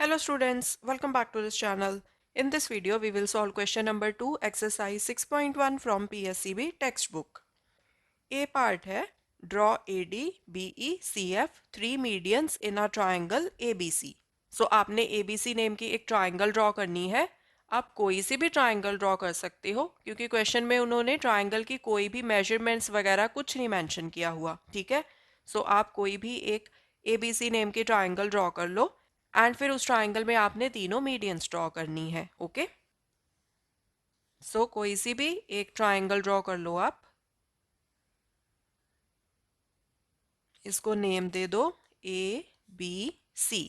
Hello students, welcome back to this channel. In this video, we will solve question number 2, exercise 6.1 from PSCB textbook. A part है draw AD, BE, CF, three medians in a triangle ABC. So आपने ABC name की एक triangle draw करनी है. आप कोई सी भी triangle draw कर सकते हो क्योंकि क्वेश्चन में उन्होंने ट्राइंगल की कोई भी मेजरमेंट्स वगैरह कुछ नहीं मेंशन किया हुआ. ठीक है, सो आप कोई भी एक ABC नेम की ट्राइंगल ड्रॉ कर लो एंड फिर उस ट्राइंगल में आपने तीनों मीडियंस ड्रॉ करनी है. ओके, सो कोई सी भी एक ट्राइंगल ड्रॉ कर लो आप. इसको नेम दे दो ABC.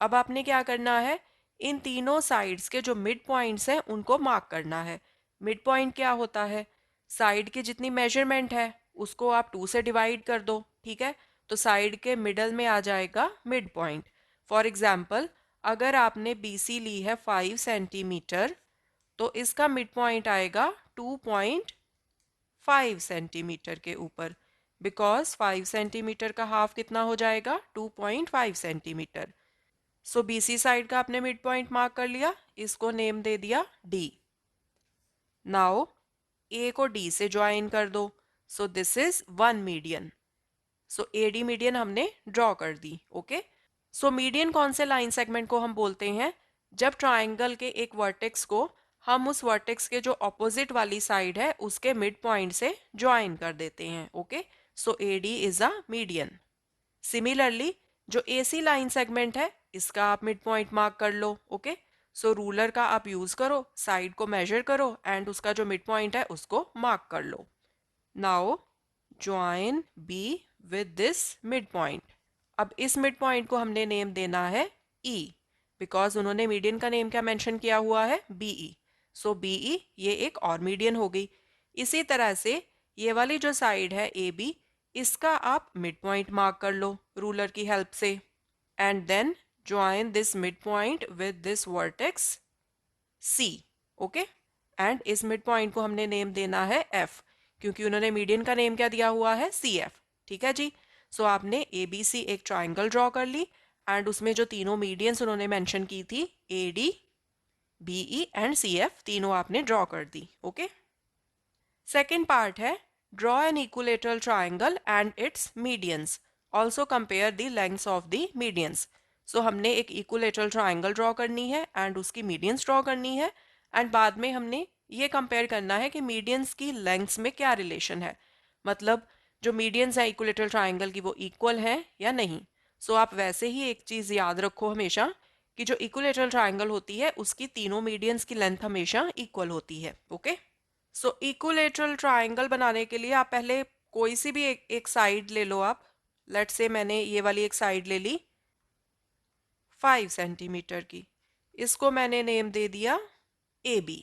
अब आपने क्या करना है, इन तीनों साइड्स के जो मिड पॉइंट्स हैं उनको मार्क करना है. मिड पॉइंट क्या होता है, साइड की जितनी मेजरमेंट है उसको आप 2 से डिवाइड कर दो. ठीक है, तो साइड के मिडल में आ जाएगा मिड पॉइंट. फॉर एग्जाम्पल, अगर आपने BC ली है 5 सेंटीमीटर तो इसका मिड पॉइंट आएगा 2.5 सेंटीमीटर के ऊपर, बिकॉज 5 सेंटीमीटर का हाफ कितना हो जाएगा, 2.5 सेंटीमीटर. सो BC साइड का आपने मिड पॉइंट मार्क कर लिया, इसको नेम दे दिया D. नाउ A को D से ज्वाइन कर दो. सो this is one median. So AD median हमने ड्रॉ कर दी. ओके, सो मीडियन कौन से लाइन सेगमेंट को हम बोलते हैं, जब ट्राइंगल के एक वर्टेक्स को हम उस वर्टेक्स के जो ऑपोजिट वाली साइड है उसके मिड पॉइंट से ज्वाइन कर देते हैं. Okay, so AD is a median. Similarly जो AC लाइन सेगमेंट है इसका आप मिड पॉइंट मार्क कर लो. ओके, सो रूलर का आप यूज करो, साइड को मेजर करो एंड उसका जो मिड पॉइंट है उसको मार्क कर लो. Now join B with this mid point. अब इस मिड पॉइंट को हमने नेम देना है E, बिकॉज उन्होंने मीडियन का नेम क्या मेंशन किया हुआ है, BE. सो BE ये एक और मीडियन हो गई. इसी तरह से ये वाली जो साइड है AB, इसका आप मिड पॉइंट मार्क कर लो रूलर की हेल्प से and then join this mid point with this vertex C. Okay, and इस मिड पॉइंट को हमने नेम देना है F, क्योंकि उन्होंने मीडियन का नेम क्या दिया हुआ है, CF. ठीक है जी, सो आपने ABC एक ट्राइंगल ड्रॉ कर ली एंड उसमें जो तीनों मीडियंस उन्होंने मेंशन की थी AD, BE एंड CF, तीनों आपने ड्रॉ कर दी. ओके, सेकेंड पार्ट है draw an equilateral triangle and its medians, also compare the lengths of the medians. So हमने एक इक्विलेटरल ट्राइंगल ड्रॉ करनी है एंड उसकी मीडियंस ड्रॉ करनी है एंड बाद में हमने ये कंपेयर करना है कि मीडियंस की लेंथ्स में क्या रिलेशन है, मतलब जो मीडियंस है इक्विलेटरल ट्राइंगल की वो इक्वल है या नहीं. सो आप वैसे ही एक चीज़ याद रखो हमेशा कि जो इक्विलेटरल ट्राइंगल होती है उसकी तीनों मीडियंस की लेंथ हमेशा इक्वल होती है. ओके, सो इक्विलेटरल ट्राइंगल बनाने के लिए आप पहले कोई सी भी एक साइड ले लो आप. लेट्स से मैंने ये वाली एक साइड ले ली 5 सेंटीमीटर की, इसको मैंने नेम दे दिया AB.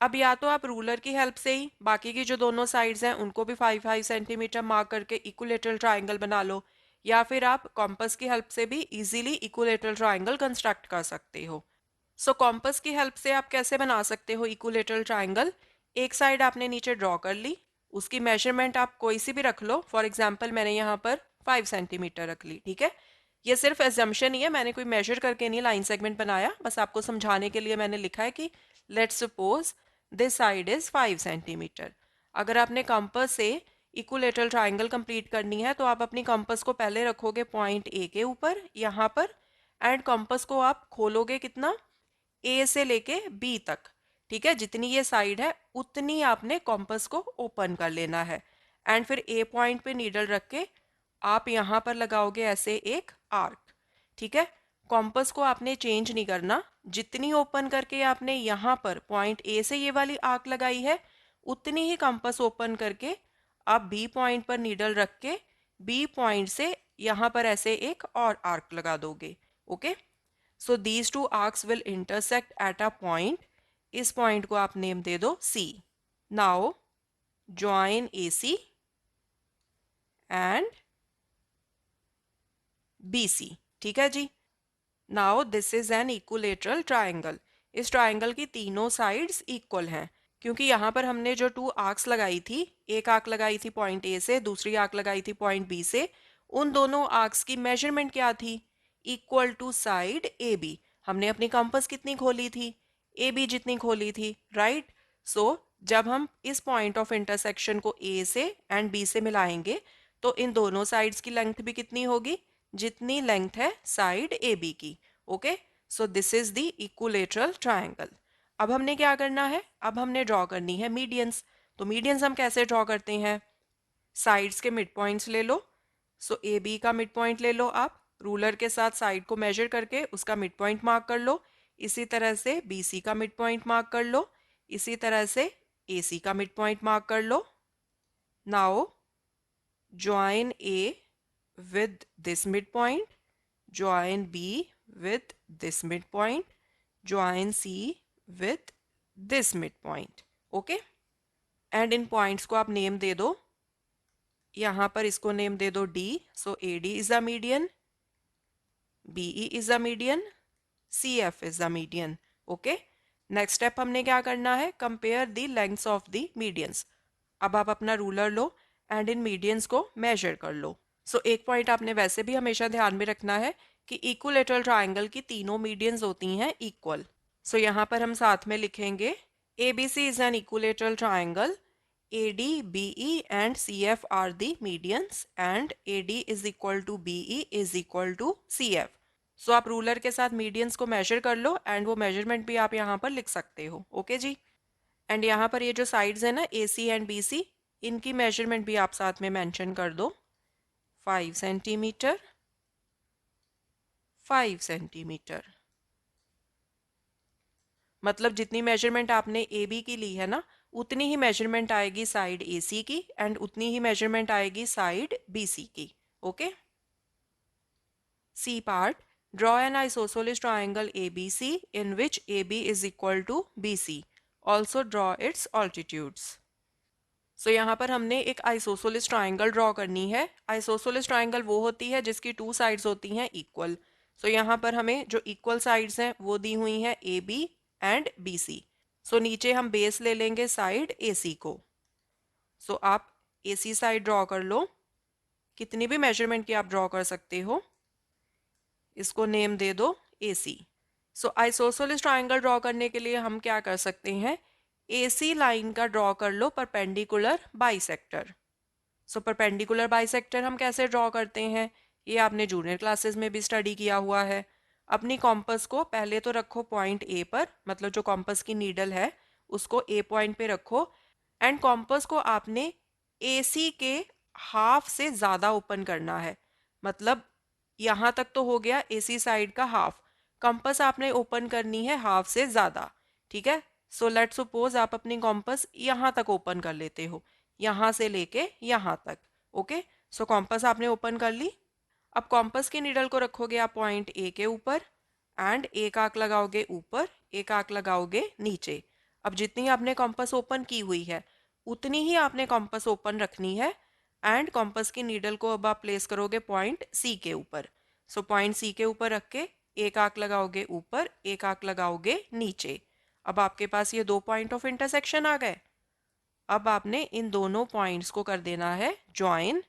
अब या तो आप रूलर की हेल्प से ही बाकी की जो दोनों साइड्स हैं उनको भी 5-5 सेंटीमीटर मार्क करके इक्विलेटरल ट्राइंगल बना लो, या फिर आप कॉम्पस की हेल्प से भी इजीली इक्विलेटरल ट्राइंगल कंस्ट्रक्ट कर सकते हो. सो कॉम्पस की हेल्प से आप कैसे बना सकते हो इक्विलेटरल ट्राइंगल, एक साइड आपने नीचे ड्रॉ कर ली, उसकी मेजरमेंट आप कोई सी भी रख लो. फॉर एग्जाम्पल मैंने यहाँ पर 5 सेंटीमीटर रख ली. ठीक है, ये सिर्फ एजम्पशन ही है, मैंने कोई मेजर करके नहीं लाइन सेगमेंट बनाया, बस आपको समझाने के लिए मैंने लिखा है कि let's suppose this side is 5 centimetre. अगर आपने कंपास से इक्विलेटरल ट्राइंगल कंप्लीट करनी है तो आप अपनी कंपास को पहले रखोगे पॉइंट A के ऊपर यहाँ पर एंड कंपास को आप खोलोगे कितना, A से लेके B तक. ठीक है, जितनी ये साइड है उतनी आपने कंपास को ओपन कर लेना है एंड फिर A पॉइंट पे नीडल रख के आप यहाँ पर लगाओगे ऐसे एक आर्क. ठीक है, कॉम्पस को आपने चेंज नहीं करना, जितनी ओपन करके आपने यहाँ पर पॉइंट A से ये वाली आर्क लगाई है उतनी ही कंपास ओपन करके आप B पॉइंट पर नीडल रख के B पॉइंट से यहाँ पर ऐसे एक और आर्क लगा दोगे. Okay, so these two arcs will intersect at a point. इस पॉइंट को आप नेम दे दो C. Now join AC and BC. ठीक है जी, now this is an equilateral triangle. इस ट्राइंगल की तीनों साइड्स इक्वल हैं क्योंकि यहाँ पर हमने जो 2 आर्क्स लगाई थी, एक आर्क लगाई थी पॉइंट A से, दूसरी आर्क लगाई थी पॉइंट B से, उन दोनों आर्क्स की मेजरमेंट क्या थी, equal to side A B. हमने अपनी कंपास कितनी खोली थी, ए बी जितनी खोली थी, राइट। सो जब हम इस पॉइंट ऑफ इंटरसेक्शन को ए से एंड बी से मिलाएंगे तो इन दोनों साइड्स की लेंथ भी कितनी होगी, जितनी लेंथ है साइड ए बी की। Okay, so this is the equilateral triangle. अब हमने क्या करना है, अब हमने ड्रॉ करनी है मीडियंस। तो मीडियंस हम कैसे ड्रॉ करते हैं, साइड्स के मिड पॉइंट्स ले लो। सो ए बी का मिड पॉइंट ले लो, आप रूलर के साथ साइड को मेजर करके उसका मिड पॉइंट मार्क कर लो। इसी तरह से बी सी का मिड पॉइंट मार्क कर लो। इसी तरह से ए सी का मिड पॉइंट मार्क कर लो। Now join A with this midpoint, join B with this midpoint, join C with this midpoint. Okay? And in points को आप नेम दे दो। यहाँ पर इसको नेम दे दो D, so AD is a median, BE is a median, CF is a median. Okay, next step हमने क्या करना है, compare the lengths of the medians. अब आप अपना ruler low and in medians को मेजर कर लो। सो एक पॉइंट आपने वैसे भी हमेशा ध्यान में रखना है कि इक्विलेटरल ट्रायंगल की तीनों मीडियंस होती हैं इक्वल। सो यहाँ पर हम साथ में लिखेंगे ABC is an equilateral triangle, AD, BE and CF are the medians and AD is equal to BE is equal to CF. सो आप रूलर के साथ मीडियंस को मेजर कर लो एंड वो मेजरमेंट भी आप यहाँ पर लिख सकते हो। ओके जी, एंड यहाँ पर ये जो साइड्स है ना AC एंड BC, इनकी मेजरमेंट भी आप साथ में मेंशन कर दो। 5 सेंटीमीटर, 5 सेंटीमीटर, मतलब जितनी मेजरमेंट आपने ए बी की ली है ना, उतनी ही मेजरमेंट आएगी साइड ए सी की एंड उतनी ही मेजरमेंट आएगी साइड बी सी की। Okay, C part, draw an isosceles triangle A B C in which A B is equal to B C, also draw its altitudes. So यहाँ पर हमने एक isosceles triangle draw करनी है। Isosceles triangle वो होती है जिसकी टू साइड्स होती हैं इक्वल। सो यहाँ पर हमें जो इक्वल साइड्स हैं वो दी हुई हैं A B and B C. So नीचे हम बेस ले लेंगे साइड ए सी को। सो आप ए सी साइड ड्रॉ कर लो, कितनी भी मेजरमेंट की आप ड्रॉ कर सकते हो। इसको नेम दे दो ए सी। सो आइसोसेलेस ट्रायंगल ड्रॉ करने के लिए हम क्या कर सकते हैं, AC लाइन का ड्रॉ कर लो perpendicular bisector. So perpendicular bisector हम कैसे ड्रॉ करते हैं, ये आपने जूनियर क्लासेस में भी स्टडी किया हुआ है। अपनी कॉम्पस को पहले तो रखो पॉइंट ए पर, मतलब जो कॉम्पस की नीडल है उसको ए पॉइंट पे रखो एंड कॉम्पस को आपने AC के हाफ से ज़्यादा ओपन करना है। मतलब यहाँ तक तो हो गया AC साइड का हाफ, कंपास आपने ओपन करनी है हाफ से ज़्यादा। ठीक है, सो लेट सपोज आप अपनी कॉम्पस यहाँ तक ओपन कर लेते हो, यहाँ से लेके यहाँ तक। ओके, सो कॉम्पस आपने ओपन कर ली। अब कॉम्पस की नीडल को रखोगे आप पॉइंट ए के ऊपर एंड एक आंख लगाओगे ऊपर, एक आंख लगाओगे नीचे। अब जितनी आपने कॉम्पस ओपन की हुई है उतनी ही आपने कॉम्पस ओपन रखनी है एंड कॉम्पस की नीडल को अब आप प्लेस करोगे पॉइंट सी के ऊपर। सो पॉइंट सी के ऊपर रख के एक आंख लगाओगे ऊपर, एक आंख लगाओगे नीचे। अब आपके पास ये दो पॉइंट ऑफ इंटरसेक्शन आ गए। अब आपने इन दोनों पॉइंट्स को कर देना है ज्वाइन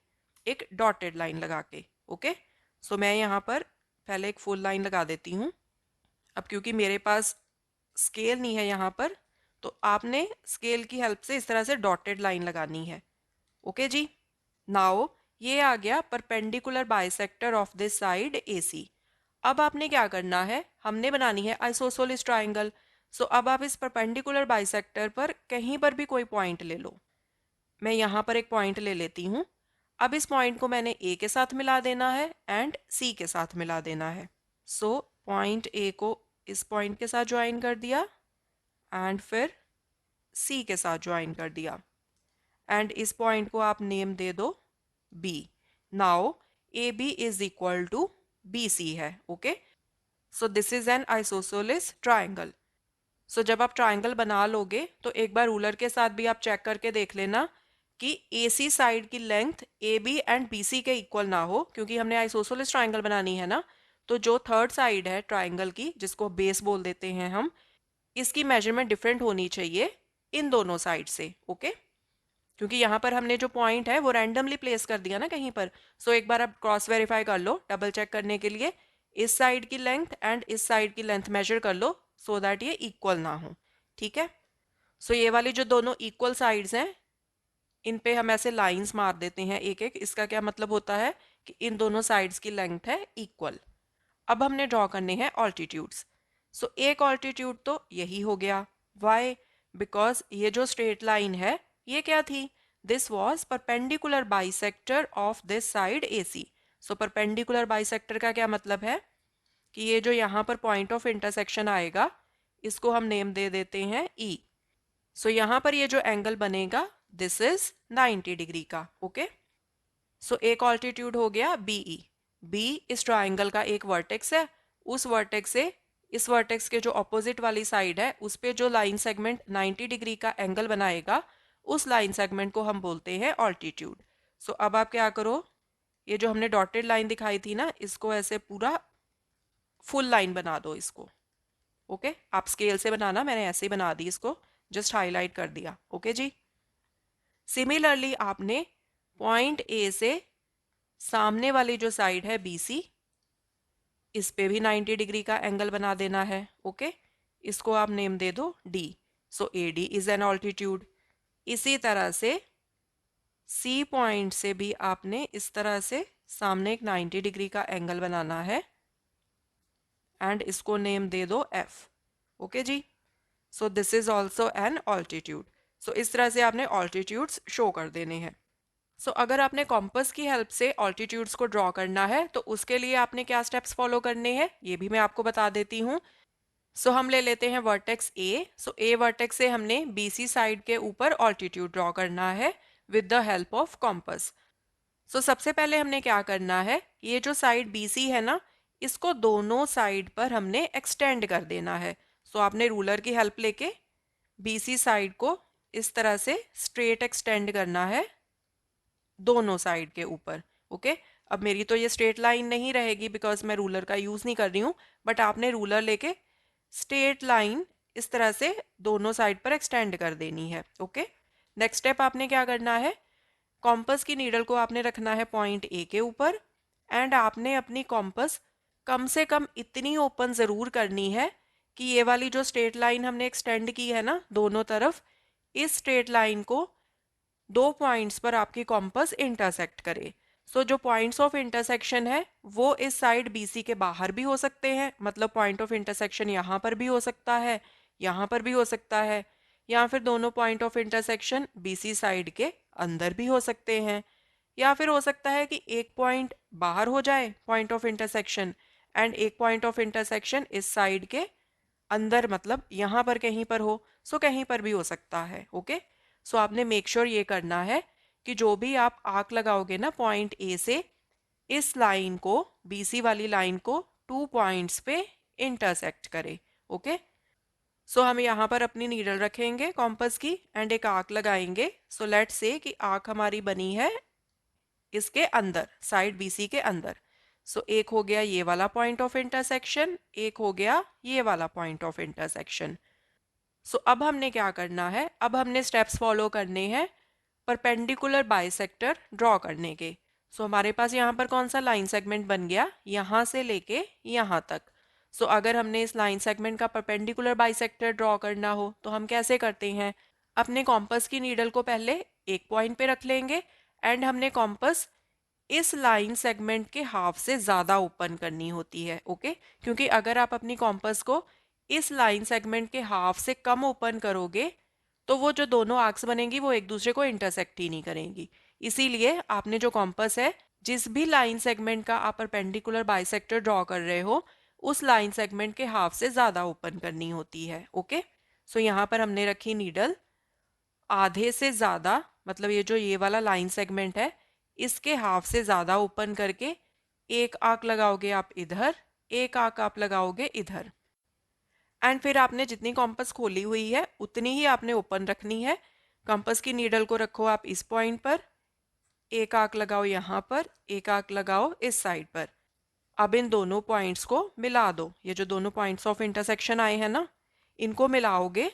एक डॉटेड लाइन लगा के। ओके, सो मैं यहाँ पर पहले एक फुल लाइन लगा देती हूँ। अब क्योंकि मेरे पास स्केल नहीं है यहाँ पर, तो आपने स्केल की हेल्प से इस तरह से डॉटेड लाइन लगानी है। ओके जी, नाउ ये आ गया perpendicular bisector of this side AC। अब आपने क्या करना है, हमने बनानी है आइसोसेलेस ट्रायंगल। सो अब आप इस परपेंडिकुलर बाइसेक्टर पर कहीं पर भी कोई पॉइंट ले लो। मैं यहाँ पर एक पॉइंट ले लेती हूँ। अब इस पॉइंट को मैंने A के साथ मिला देना है एंड C के साथ मिला देना है। सो पॉइंट A को इस पॉइंट के साथ ज्वाइन कर दिया एंड फिर C के साथ ज्वाइन कर दिया एंड इस पॉइंट को आप नेम दे दो B। Now AB is equal to BC है। Okay, so this is an isosceles triangle. So जब आप ट्रायंगल बना लोगे तो एक बार रूलर के साथ भी आप चेक करके देख लेना कि AC साइड की लेंथ AB एंड BC के इक्वल ना हो, क्योंकि हमने आइसोसेलेस ट्रायंगल बनानी है ना। तो जो थर्ड साइड है ट्रायंगल की, जिसको बेस बोल देते हैं हम, इसकी मेजरमेंट डिफरेंट होनी चाहिए इन दोनों साइड से। ओके, क्योंकि यहाँ पर हमने जो पॉइंट है वो रैंडमली प्लेस कर दिया ना कहीं पर। सो एक बार आप क्रॉस वेरीफाई कर लो डबल चेक करने के लिए। इस साइड की लेंथ एंड इस साइड की लेंथ मेजर कर लो सो दैट ये इक्वल ना हो, ठीक है। सो ये वाली जो दोनों इक्वल साइड्स हैं इन पे हम ऐसे लाइंस मार देते हैं एक एक। इसका क्या मतलब होता है कि इन दोनों साइड्स की लेंथ है इक्वल। अब हमने ड्रॉ करने हैं ऑल्टीट्यूड्स। सो एक ऑल्टीट्यूड तो यही हो गया, वाई, बिकॉज ये जो स्ट्रेट लाइन है ये क्या थी, this was perpendicular bisector of this side A C. So perpendicular bisector का क्या मतलब है कि ये जो यहाँ पर पॉइंट ऑफ इंटरसेक्शन आएगा इसको हम नेम दे देते हैं ई। सो यहाँ पर ये जो एंगल बनेगा दिस इज 90 डिग्री का, ओके। सो एक ऑल्टीट्यूड हो गया बीई। बी इस ट्राइंगल का एक वर्टेक्स है, उस वर्टेक्स से इस वर्टेक्स के जो ऑपोजिट वाली साइड है उस पे जो लाइन सेगमेंट 90 डिग्री का एंगल बनाएगा उस लाइन सेगमेंट को हम बोलते हैं ऑल्टीट्यूड। सो अब आप क्या करो, ये जो हमने डॉटेड लाइन दिखाई थी ना इसको ऐसे पूरा फुल लाइन बना दो इसको, ओके। आप स्केल से बनाना, मैंने ऐसे ही बना दी इसको, जस्ट हाईलाइट कर दिया, ओके जी। सिमिलरली आपने पॉइंट ए से सामने वाली जो साइड है BC इस पे भी 90 डिग्री का एंगल बना देना है, ओके। इसको आप नेम दे दो D। So AD is an altitude. इसी तरह से C पॉइंट से भी आपने इस तरह से सामने एक 90 डिग्री का एंगल बनाना है एंड इसको नेम दे दो F, ओके जी। So this is also an altitude. So इस तरह से आपने ऑल्टीट्यूड्स शो कर देने हैं। सो अगर आपने कॉम्पस की हेल्प से ऑल्टीट्यूड्स को ड्रॉ करना है तो उसके लिए आपने क्या स्टेप्स फॉलो करने हैं ये भी मैं आपको बता देती हूँ। सो हम ले लेते हैं वर्टेक्स ए। सो ए वर्टेक्स से हमने BC साइड के ऊपर ऑल्टीट्यूड ड्रॉ करना है with the help of compass. So सबसे पहले हमने क्या करना है, ये जो साइड BC है ना इसको दोनों साइड पर हमने एक्सटेंड कर देना है। सो आपने रूलर की हेल्प लेके BC साइड को इस तरह से स्ट्रेट एक्सटेंड करना है दोनों साइड के ऊपर, ओके। अब मेरी तो ये स्ट्रेट लाइन नहीं रहेगी बिकॉज मैं रूलर का यूज़ नहीं कर रही हूँ, बट आपने रूलर लेके स्ट्रेट लाइन इस तरह से दोनों साइड पर एक्सटेंड कर देनी है, ओके। नेक्स्ट स्टेप आपने क्या करना है, कॉम्पस की नीडल को आपने रखना है पॉइंट ए के ऊपर एंड आपने अपनी कॉम्पस कम से कम इतनी ओपन ज़रूर करनी है कि ये वाली जो स्ट्रेट लाइन हमने एक्सटेंड की है ना दोनों तरफ, इस स्ट्रेट लाइन को दो पॉइंट्स पर आपकी कॉम्पस इंटरसेक्ट करे। सो जो पॉइंट्स ऑफ इंटरसेक्शन है वो इस साइड BC के बाहर भी हो सकते हैं, मतलब पॉइंट ऑफ इंटरसेक्शन यहाँ पर भी हो सकता है, यहाँ पर भी हो सकता है, या फिर दोनों point of intersection BC side के अंदर भी हो सकते हैं, या फिर हो सकता है कि एक पॉइंट बाहर हो जाए पॉइंट ऑफ इंटरसेक्शन एंड एक पॉइंट ऑफ इंटरसेक्शन इस साइड के अंदर, मतलब यहाँ पर कहीं पर हो। सो कहीं पर भी हो सकता है, ओके। सो आपने मेक श्योर ये करना है कि जो भी आप आर्क लगाओगे ना पॉइंट ए से, इस लाइन को BC वाली लाइन को 2 पॉइंट्स पे इंटरसेक्ट करे, ओके। सो हम यहाँ पर अपनी नीडल रखेंगे कॉम्पस की एंड एक आर्क लगाएंगे। सो लेट्स से कि आर्क हमारी बनी है इसके अंदर, साइड BC के अंदर। सो एक हो गया ये वाला पॉइंट ऑफ इंटरसेक्शन, एक हो गया ये वाला पॉइंट ऑफ इंटरसेक्शन। सो अब हमने क्या करना है, अब हमने स्टेप्स फॉलो करने हैं परपेंडिकुलर बाइसेक्टर ड्रॉ करने के। सो हमारे पास यहाँ पर कौन सा लाइन सेगमेंट बन गया, यहाँ से लेके यहाँ तक। सो अगर हमने इस लाइन सेगमेंट का परपेंडिकुलर बाइसेक्टर ड्रॉ करना हो तो हम कैसे करते हैं, अपने कॉम्पस की नीडल को पहले एक पॉइंट पे रख लेंगे एंड हमने कॉम्पस इस लाइन सेगमेंट के हाफ से ज़्यादा ओपन करनी होती है, ओके। क्योंकि अगर आप अपनी कॉम्पस को इस लाइन सेगमेंट के हाफ से कम ओपन करोगे तो वो जो दोनों आर्क्स बनेंगी वो एक दूसरे को इंटरसेक्ट ही नहीं करेंगी। इसीलिए आपने जो कॉम्पस है, जिस भी लाइन सेगमेंट का आप परपेंडिकुलर बाइसेक्टर ड्रॉ कर रहे हो उस लाइन सेगमेंट के हाफ से ज़्यादा ओपन करनी होती है, ओके। सो यहाँ पर हमने रखी नीडल आधे से ज़्यादा, मतलब ये जो ये वाला लाइन सेगमेंट है इसके हाफ से ज़्यादा ओपन करके एक आर्क लगाओगे आप इधर, एक आर्क आप लगाओगे इधर, एंड फिर आपने जितनी कॉम्पस खोली हुई है उतनी ही आपने ओपन रखनी है। कंपास की नीडल को रखो आप इस पॉइंट पर, एक आर्क लगाओ यहाँ पर, एक आर्क लगाओ इस साइड पर। अब इन दोनों पॉइंट्स को मिला दो, ये जो दोनों पॉइंट्स ऑफ इंटरसेक्शन आए हैं ना इनको मिलाओगे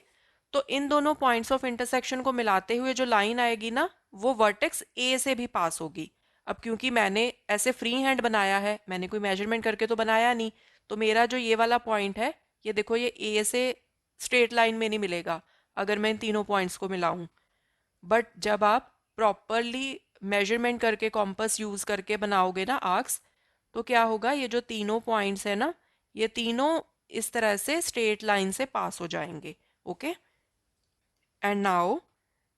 तो इन दोनों पॉइंट्स ऑफ इंटरसेक्शन को मिलाते हुए जो लाइन आएगी ना वो वर्टेक्स ए से भी पास होगी। अब क्योंकि मैंने ऐसे फ्री हैंड बनाया है, मैंने कोई मेजरमेंट करके तो बनाया नहीं, तो मेरा जो ये वाला पॉइंट है, ये देखो ये ए से स्ट्रेट लाइन में नहीं मिलेगा अगर मैं इन तीनों पॉइंट्स को मिलाऊं। बट जब आप प्रॉपरली मेजरमेंट करके कॉम्पस यूज करके बनाओगे ना आर्क्स, तो क्या होगा, ये जो तीनों पॉइंट्स है ना, ये तीनों इस तरह से स्ट्रेट लाइन से पास हो जाएंगे। ओके, एंड नाउ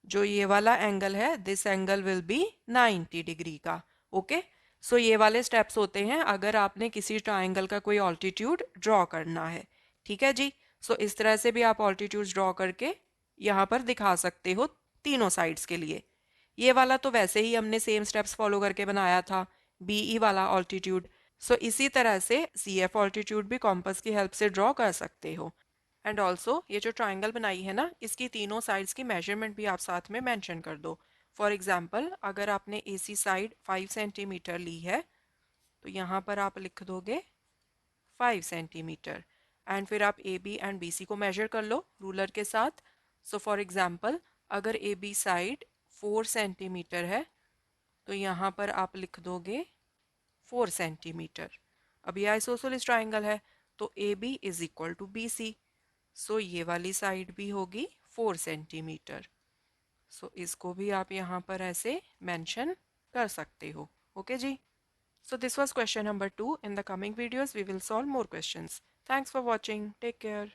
जो ये वाला एंगल है, this angle will be 90 degree का। ओके, सो ये वाले स्टेप्स होते हैं अगर आपने किसी ट्राइंगल का कोई ऑल्टीट्यूड ड्रॉ करना है। ठीक है जी, सो इस तरह से भी आप ऑल्टीट्यूड ड्रॉ करके यहाँ पर दिखा सकते हो तीनों साइड्स के लिए। ये वाला तो वैसे ही हमने सेम स्टेप्स फॉलो करके बनाया था, बीई वाला ऑल्टीट्यूड। सो इसी तरह से सी एफ ऑल्टीट्यूड भी कॉम्पस की हेल्प से ड्रॉ कर सकते हो। एंड ऑल्सो ये जो ट्राइंगल बनाई है ना, इसकी तीनों साइड्स की मेजरमेंट भी आप साथ में मेंशन कर दो। फॉर एग्जांपल, अगर आपने ए सी साइड 5 सेंटीमीटर ली है, तो यहाँ पर आप लिख दोगे 5 सेंटीमीटर। एंड फिर आप A B and B C को मेजर कर लो रूलर के साथ। सो फॉर एग्जांपल, अगर ए बी साइड 4 सेंटीमीटर है, तो यहाँ पर आप लिख दोगे 4 सेंटीमीटर। अब ये आइसोसेलेस ट्राइंगल है, तो A B is equal to B C. So ये वाली साइड भी होगी 4 सेंटीमीटर। सो इसको भी आप यहाँ पर ऐसे मेंशन कर सकते हो। Okay ji, so this was question number 2. In the coming videos we will solve more questions. Thanks for watching. Take care.